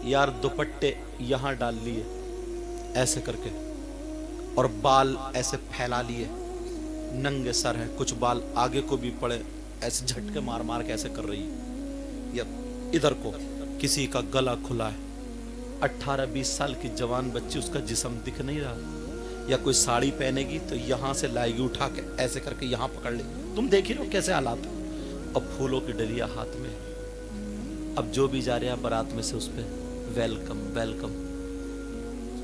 यार दुपट्टे यहाँ डाल लिए ऐसे करके और बाल ऐसे फैला लिए, नंगे सर है, कुछ बाल आगे को भी पड़े, ऐसे झटके मार मार के ऐसे कर रही है। या इधर को किसी का गला खुला है, 18-20 साल की जवान बच्ची, उसका जिस्म दिख नहीं रहा। या कोई साड़ी पहनेगी तो यहाँ से लाएगी उठा के, ऐसे करके यहाँ पकड़ ले। तुम देख ही लो कैसे हालात है। और फूलों की डलिया हाथ में। अब जो भी जा रहे हैं बारात में से उस पे वेलकम वेलकम।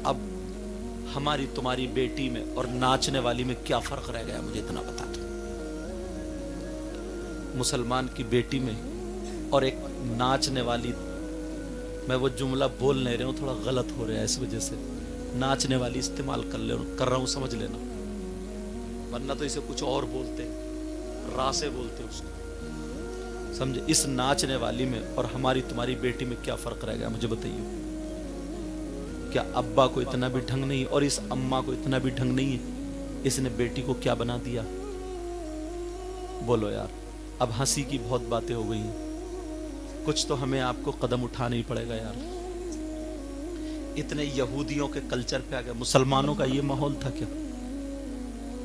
अब हमारी तुम्हारी बेटी में और नाचने वाली में क्या फर्क रह गया, मुझे इतना बता दो। मुसलमान की बेटी में और एक नाचने वाली, मैं वो जुमला बोल नहीं रहा हूं, थोड़ा गलत हो रहा है इस वजह से, नाचने वाली इस्तेमाल कर रहा हूं, समझ लेना, वरना तो इसे कुछ और बोलते, रासे बोलते उसको, समझे। इस नाचने वाली में और हमारी तुम्हारी बेटी में क्या फर्क रह गया, मुझे बताइए। क्या अब्बा को इतना भी ढंग नहीं और इस अम्मा को इतना भी ढंग नहीं है, इसने बेटी को क्या बना दिया? बोलो यार, अब हंसी की बहुत बातें हो गई हैं, कुछ तो हमें आपको कदम उठाना ही पड़ेगा यार। इतने यहूदियों के कल्चर पे आ गए, मुसलमानों का ये माहौल था क्या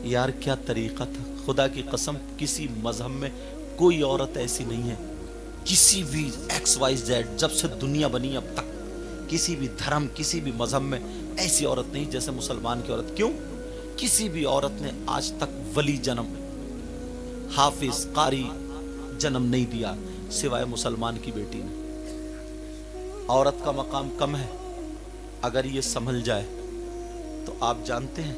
यार? क्या तरीका था, खुदा की कसम किसी मजहब में कोई औरत ऐसी नहीं है, किसी भी XYZ, जब से दुनिया बनी अब तक, किसी भी धर्म, किसी भी मजहब में ऐसी औरत नहीं जैसे मुसलमान की औरत। क्यों? किसी भी औरत ने आज तक वली जन्म, हाफिज, कारी जन्म नहीं दिया सिवाय मुसलमान की बेटी ने। औरत का मकाम कम है, अगर ये संभल जाए तो आप जानते हैं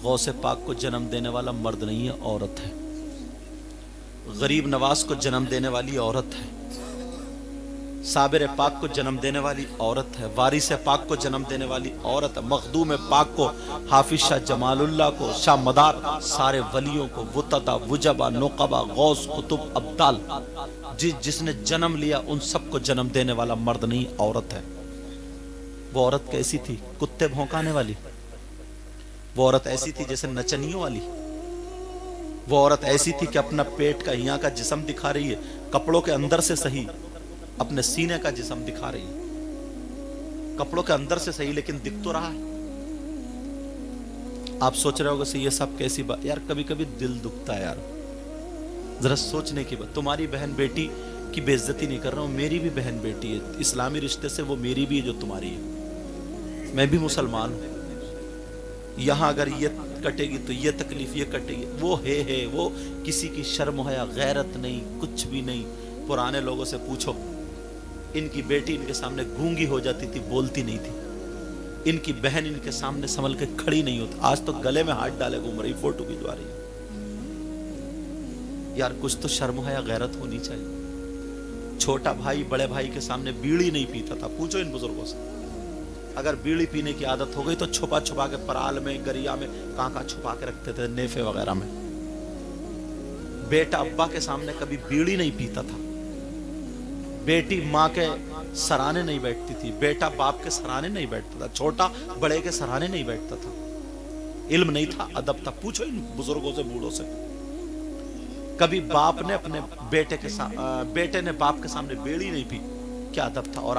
गौसे पाक को जन्म देने वाला मर्द नहीं है, औरत है। गरीब नवाज को जन्म देने वाली औरत है, साबिर पाक को जन्म देने वाली औरत है, वारिस पाक को जन्म देने वाली औरत है, मखदूम पाक को, हाफिज शाह जमालुल्लाह को, शाह मदार, सारे वलियों को, वुतदा, वुजबा, नौकबा, गौस, कुतुब, अब्दाल, जिसने जन्म लिया उन सबको जन्म देने वाला मर्द नहीं, औरत है। वो औरत कैसी थी? कुत्ते भौंकाने वाली। वो औरत ऐसी थी जैसे नचनियों वाली। वो औरत ऐसी थी कि अपना पेट का, यहाँ का जिस्म दिखा रही है, कपड़ों के अंदर से सही, अपने सीने का जिस्म दिखा रही है, कपड़ों के अंदर से सही, लेकिन दिख तो रहा है। आप सोच रहे होगे ये सब कैसी बात यार, कभी कभी दिल दुखता है यार, जरा सोचने की बात। तुम्हारी बहन बेटी की बेइज्जती नहीं कर रहा हूं, मेरी भी बहन बेटी है, इस्लामी रिश्ते से वो मेरी भी है जो तुम्हारी है। मैं भी मुसलमान हूं, यहां अगर ये कटेगी तो ये तकलीफ, ये कटेगी, वो है, वो किसी की शर्म हया, गैरत नहीं, कुछ भी नहीं। पुराने लोगों से पूछो, इनकी बेटी इनके सामने गूंगी हो जाती थी, बोलती नहीं थी। इनकी बहन इनके सामने संभल के खड़ी नहीं होती, आज तो गले में हाथ डाले घूम रही, फोटो खिंचवा रही है। यार कुछ तो शर्म हया, गैरत होनी चाहिए। छोटा भाई बड़े भाई के सामने बीड़ी नहीं पीता था, पूछो इन बुजुर्गों से। अगर बीड़ी पीने की आदत हो गई तो छुपा छुपा के पराल में, गरिया में, कहां छुपा के रखते थे, नेफे वगैरह में। बेटा अब्बा के सामने कभी बीड़ी नहीं पीता था, बेटी माँ के सराहने नहीं बैठती थी, बेटा बाप के सराहने नहीं बैठता था, छोटा बड़े के सराहने नहीं बैठता था। इल्म नहीं था, अदब था, पूछो इन बुजुर्गों से, बूढ़ों से। कभी बाप ने अपने बेटे ने बाप के सामने बीड़ी नहीं पी, क्या अदब था। और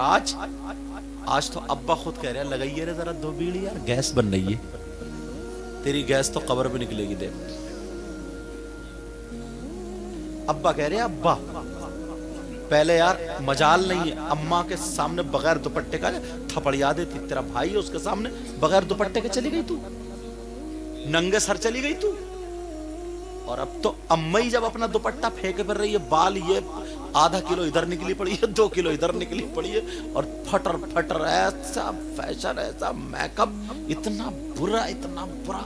आज तो अब्बा खुद कह रहे हैं, लगाइए रे जरा 2 बीड़ी यार, गैस बन रही है, तेरी गैस तो कब्र में निकलेगी। दे अब्बा कह रहे हैं, अब्बा पहले यार मजाल नहीं है, अम्मा के सामने बगैर दुपट्टे का थपड़िया देती, तेरा भाई है उसके सामने बगैर दुपट्टे के चली गई तू, नंगे सर चली गई तू। और अब तो अम्मा ही जब अपना दुपट्टा फेंके फिर रही है, बाल ये आधा किलो इधर निकली पड़ी है, 2 किलो इधर निकली पड़ी है, और फटर फटर, ऐसा फैशन, ऐसा मेकअप, इतना बुरा, इतना बुरा,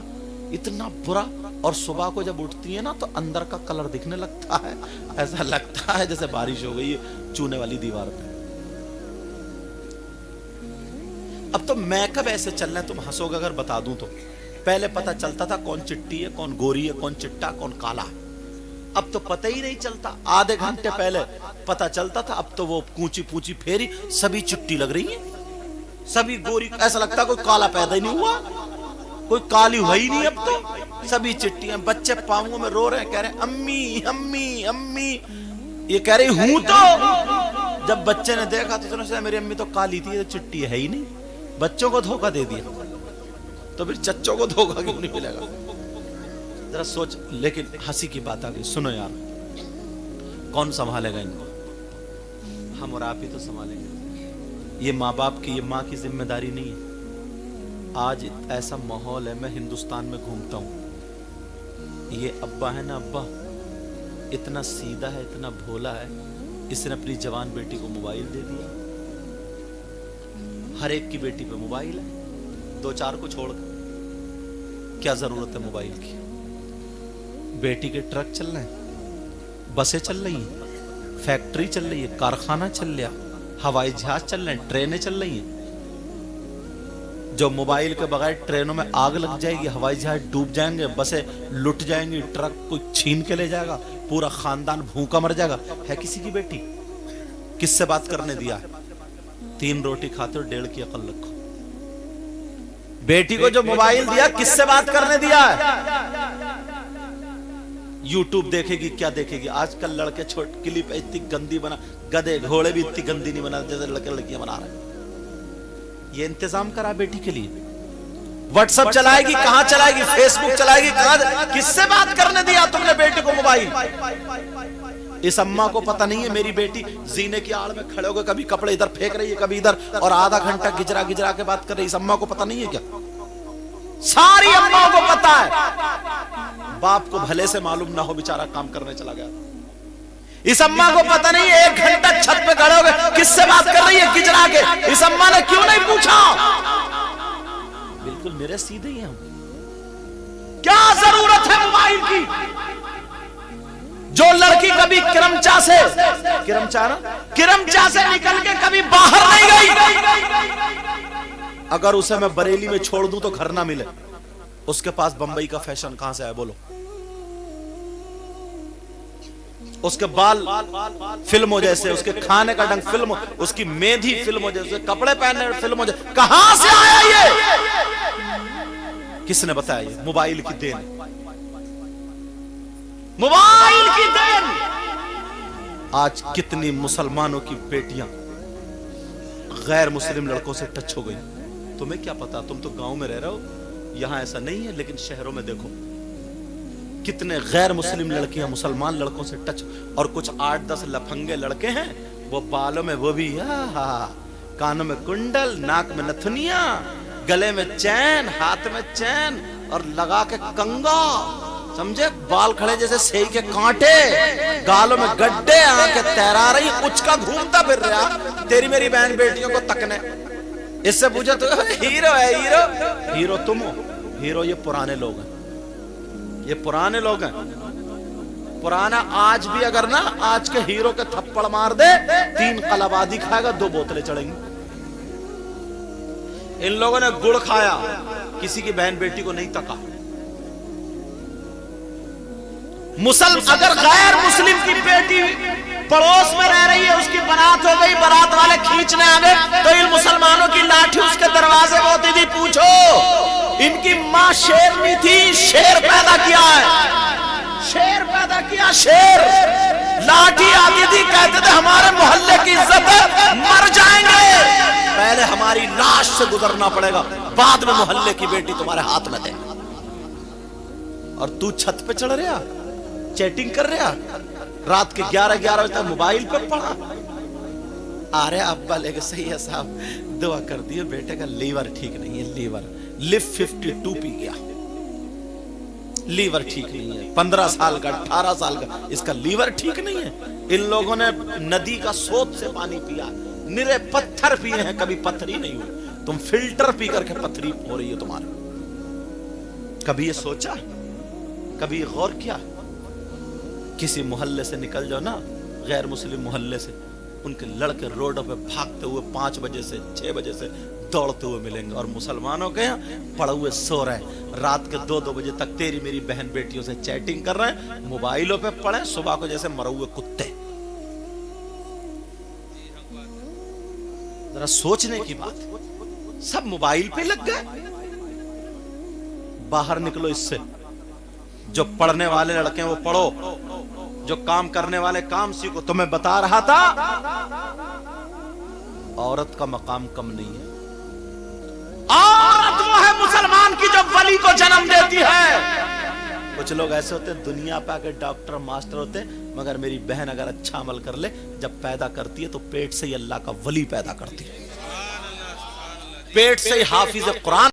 इतना बुरा। और सुबह को जब उठती है ना तो अंदर का कलर दिखने लगता है, ऐसा लगता है जैसे बारिश हो गई है चूने वाली दीवार पे। अब तो मेकअप ऐसे चल रहा है, तुम हंसोगे अगर बता दूं तो। पहले पता चलता था कौन चिट्टी है, कौन गोरी है, कौन चिट्टा, कौन काला। अब तो पता ही नहीं चलता, आधे घंटे पहले पता चलता था, अब तो वो कूची पूची फेरी, सभी चिट्टी लग रही है, सभी गोरी, ऐसा लगता कोई काला पैदा ही नहीं हुआ, कोई काली हुआ ही नहीं, अब तो सभी चिट्टियां। बच्चे पांवों में रो रहे हैं, कह रहे हैं अम्मी अम्मी अम्मी, ये कह रही हूं तो جب بچے نے دیکھا تو انہوں نے کہا میری امی تو کالی تھی، یہ تو چٹی ہے ہی نہیں، بچوں کو دھوکہ دے دیا، تو پھر چچوں کو دھوکہ کیوں نہیں ملے گا؟ ذرا سوچ. لیکن ہنسی کی بات آ گئی. سنو یار، کون سنبھالے گا ان کو؟ ہم اور آپ ہی تو سنبھالیں گے. یہ ماں باپ کی، یہ ماں کی ذمہ داری نہیں ہے. آج ایسا ماحول ہے، میں ہندوستان میں گھومتا ہوں، یہ ابا ہے نا، ابا اتنا سیدھا ہے، اتنا بھولا ہے، اس نے اپنی جوان بیٹی کو موبائل دے دیا. ہر ایک کی بیٹی پہ موبائل ہے، 2-4 کو چھوڑ کر. کیا ضرورت ہے موبائل کی؟ بیٹی کے ٹرک چل رہے ہیں، بسیں چل رہی ہیں، فیکٹری چل رہی ہے، کارخانہ چل رہا، ہوائی جہاز چل رہے ہیں، ٹرینیں چل رہی ہیں. جو موبائل کے بغیر ٹرینوں میں آگ لگ جائے گی، ہوائی جہاز ڈوب جائیں گے، بسیں لٹ جائیں گی، ٹرک کوئی چھین کے لے جائے گا، پورا خاندان بھوکا مر جائے گا. ہے کسی کی بیٹی؟ کس سے بات کرنے دیا ہے؟ 3 روٹی کھاتے ہو، 1.5 کی عقل رکھو. بیٹی کو جو موبائل دیا کس سے بات کرنے دیا ہے؟ یوٹیوب دیکھے گی، کیا دیکھے گی؟ آج کل لڑکے کلپ اتنی گندی بنا، گدے گھوڑے بھی اتنی گندی نہیں بنا جیسے لڑکے لڑکیاں بنا رہے ہیں. یہ انتظام کرا بیٹی کے لیے. واٹس ایپ چلائے گی، کہاں چلائے گی؟ فیس بک چلائے گی، کہاں؟ کس سے بات کرنے دیا تم نے بیٹی کو موبائل؟ اس اماں کو پتہ نہیں ہے میری بیٹی زینے کی آڑ میں کھڑے ہو گئے، کبھی کپڑے ادھر پھینک رہی ہے، کبھی ادھر، اور آدھا گھنٹہ گجرا گجرا کے بات کر رہی ہے. اس اماں کو پتہ نہیں ہے کیا؟ ساری اماں کو پتہ ہے. باپ کو بھلے سے معلوم نہ ہو، بیچارہ کام کرنے چلا گیا. اس اماں کو پتہ نہیں ہے 1 گھنٹہ چھت پہ کھڑے ہو گئے، کس سے بات کر رہی ہے گجرا کے. اس اماں نے کیوں نہیں پوچھا؟ بالکل میرے سیدھے ہی ہم. کیا ضرورت ہے موبائل کی؟ جو لڑکی کبھی کرمچا سے نکل کے کبھی باہر نہیں گئی، اگر اسے میں بریلی میں چھوڑ دوں تو گھر نہ ملے. اس کے پاس بمبئی کا فیشن کہاں سے آئے بولو؟ اس کے بال فلموں جیسے، اس کے کھانے کا ڈنگ فلم، اس کی مہندی فلموں جیسے، کپڑے پہننے فلموں جیسے. کہاں سے آیا یہ؟ کس نے بتایا؟ یہ موبائل کی دین، موبائل کی دین. آج کتنی مسلمانوں کی بیٹیاں غیر مسلم لڑکوں سے ٹچ ہو گئی. تمہیں کیا پتا؟ تم تو گاؤں میں رہ رہے ہو، یہاں ایسا نہیں ہے، لیکن شہروں میں دیکھو کتنے غیر مسلم لڑکیاں مسلمان لڑکوں سے ٹچ. اور کچھ 8-10 لفنگے لڑکے ہیں، وہ بالوں میں وہ بھی کانوں میں کنڈل، ناک میں نتھنیاں، گلے میں چین، ہاتھ میں چین، اور لگا کے کنگا، سمجھے؟ بال کھڑے جیسے سیئی کے کانٹے، گالوں میں گڈے، آنکھیں تیرا رہی، کچھ کا گھومتا پھر رہا تیری میری بہن بیٹیوں کو تکنے. اس سے پوچھو تو ہیرو ہے. ہیرو تم ہو؟ ہیرو یہ پرانے لوگ ہیں، یہ پرانے لوگ ہیں. پرانا آج بھی اگر نا آج کے ہیرو کے تھپڑ مار دے، 3 قلابادی کھائے گا، 2 بوتلیں چڑھیں گی. ان لوگوں نے گڑ کھایا، کسی کی بہن بیٹی کو نہیں تکا. اگر غیر مسلم کی بیٹی پڑوس میں رہ رہی ہے، اس کی برات ہو گئی، برات والے کھینچنے آ گئے، تو ان مسلمانوں کی لاٹھی اس کے دروازے میں ہوتی تھی. پوچھو ان کی ماں شیرنی تھی، شیر پیدا کیا ہے، شیر پیدا کیا، شیر. لاٹھی آتی تھی، کہتے تھے ہمارے محلے کی عزت ہے، مر جائیں گے، پہلے ہماری لاش سے گزرنا پڑے گا، بعد میں محلے کی بیٹی تمہارے ہاتھ میں دے. اور تو چھت پہ چڑھ رہا، چیٹنگ کر رہا، رات کے 11 بجے تک موبائل پہ پڑا. آرے ابا لے کے صحیح ہے صاحب، دعا کر دیئے بیٹے کا لیور ٹھیک نہیں ہے، لیور لف 52 پی گیا، لیور ٹھیک نہیں ہے. 15 سال کا 18 سال کا، اس کا لیور ٹھیک نہیں ہے. ان لوگوں نے ندی کا سوت سے پانی پیا، نرے پتھر پیے ہیں، کبھی پتھری نہیں ہوئی. تم فلٹر پی کر کے پتھری ہو رہی ہے تمہارا. کبھی یہ سوچا، کبھی غور کیا؟ کسی محلے سے نکل جاؤ نا، غیر مسلم محلے سے، ان کے لڑکے روڈوں پہ بھاگتے ہوئے 5 بجے سے 6 بجے سے دوڑتے ہوئے ملیں گے، اور مسلمانوں کے یہاں پڑے ہوئے سو رہے ہیں، رات کے 2 بجے تک تیری میری بہن بیٹیوں سے چیٹنگ کر رہے ہیں، موبائلوں پہ پڑے، صبح کو جیسے مرے ہوئے کتے. ذرا سوچنے کی بات، سب موبائل پہ لگ گئے. باہر نکلو اس سے. جو پڑھنے والے لڑکے ہیں وہ پڑھو، جو کام کرنے والے کام سیکھو. تمہیں بتا رہا تھا औरत का मकाम कम नहीं है। औरत वो है मुसलमान की जो वली को जन्म देती है। कुछ लोग ऐसे होते हैं दुनिया पे आके डॉक्टर मास्टर होते हैं, मगर मेरी बहन अगर अच्छा अमल कर ले, जब पैदा करती है तो पेट से ही अल्लाह का वली पैदा करती है, पेट से ही हाफिज कुरान